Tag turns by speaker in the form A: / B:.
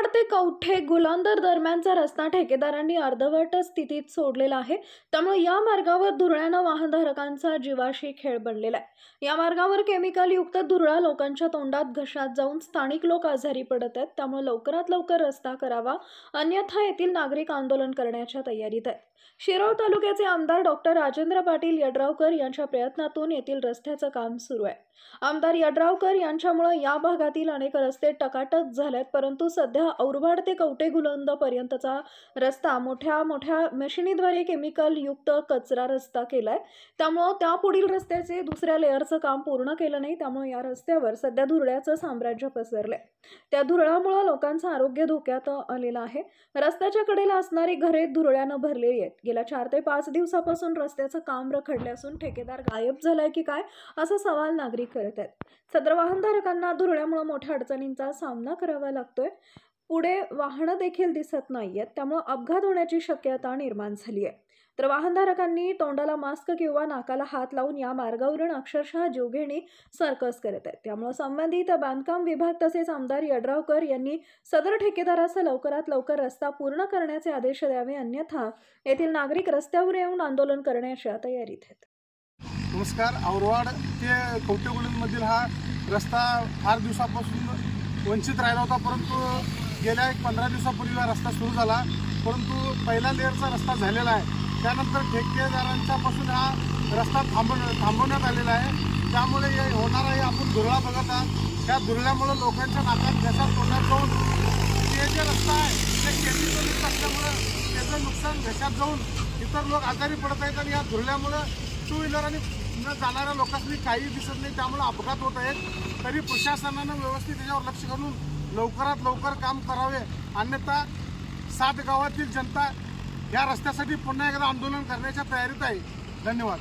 A: औरवाड ते कवठे गुलांदर दरम्यानचा रस्ता ठेकेदारांनी अर्धवट स्थितीत सोडलेला आहे। त्यामुळे या मार्गावर धुरळ्यानं वाहनधारकांचा जीवाशी खेळ बनलेला आहे। या मार्गावर केमिकल युक्त धुरळा लोकांच्या तोंडात घशात जाऊन स्थानिक लोक आजारी पडत आहेत। त्यामुळे लवकरात लवकर रस्ता करावा, अन्यथा येथील नागरिक आंदोलन करण्याच्या तयारीत आहेत। शिरोळ तालुक्याचे आमदार डॉक्टर राजेंद्र पाटील यड्रावकर यांच्या प्रयत्नातून येथील रस्त्याचं काम सुरू आहे। आमदार यड्रावकर यांच्यामुळे या भागातील अनेक रस्ते टकाटक झालेत, परंतु सध्या औरवाड ते कवठे गुलांदर पर्यंतचा रस्ता मोठ्या मशिनीद्वारे केमिकल युक्त कचरा रस्ता केलाय। त्यामुळे त्यापुढील रस्त्याचे दुसऱ्या लेअरचं काम पूर्ण केलं नाही। त्यामुळे या रस्त्यावर सध्या धुरळ्याचं साम्राज्य पसरलंय। त्या धुरळामुळे लोकांचं आरोग्य धोक्यात आलेलं आहे। रस्त्याच्या कडेला असणारी घरे धुरळ्यानं भरलेली आहेत। गेल्या 4 ते 5 दिवसापासून रस्त्याचं काम रखडले असून ठेकेदार गायब झालाय की काय असा सवाल नागरिक करत आहेत। सदर वाहनधारकांना धुरळ्यामुळे मोठ्या अडचणींचा सामना करावा लागतोय। पुढे वाहनं देखील दिसत नाहीयेत, त्यामुळे अपघात होण्याची शक्यता निर्माण झाली आहे। तर वाहनधारकांनी तोंडाला मास्क किंवा नाकाला हात लावून या मार्गावरून अक्षरशः जीवघेणी सर्कस करत आहेत। त्यामुळे संबंधित बांधकाम विभाग तसेच आमदार यड्रावकर यांनी सदर ठेकेदाराचा लवकरात लवकर रस्ता पूर्ण करण्याचे आदेश द्यावे, अन्यथा येथील नागरिक रस्त्यावर येऊन आंदोलन करण्याच्या तयारीत आहेत।
B: नमस्कार। औरवाड ते कवठे गुलांदरमधील हा रस्ता फार दिवसापासून वंचित राहिला होता, परंतु गेल्या 15 दिवसापूर्वी हा रस्ता सुरू झाला। परंतु पहिला लेअरचा रस्ता झालेला आहे। त्यानंतर ठेकेदारांच्यापासून हा रस्ता थांबवण्यात आलेला आहे। त्यामुळे होणारा आपण धुरळा बघत आहात। त्या धुरळ्यामुळे लोकांच्या नाकात घशात तोंडात जाऊन ते जे रस्ता आहे ते केमिकल असल्यामुळे त्याचं नुकसान घशात जाऊन इतर लोक आजारी पडत आहेत। आणि या धुरळ्यामुळे 2 व्हीलर आणि जाणाऱ्या लोकांनी काही दिसत नाही, त्यामुळे अपघात होत आहेत। तरी प्रशासनानं व्यवस्थित त्याच्यावर लक्ष घालून लवकरात लवकर काम करावे, अन्यथा 7 गावातील जनता या रस्त्यासाठी पुन्हा एकदा आंदोलन करण्याच्या तयारीत आहे। धन्यवाद।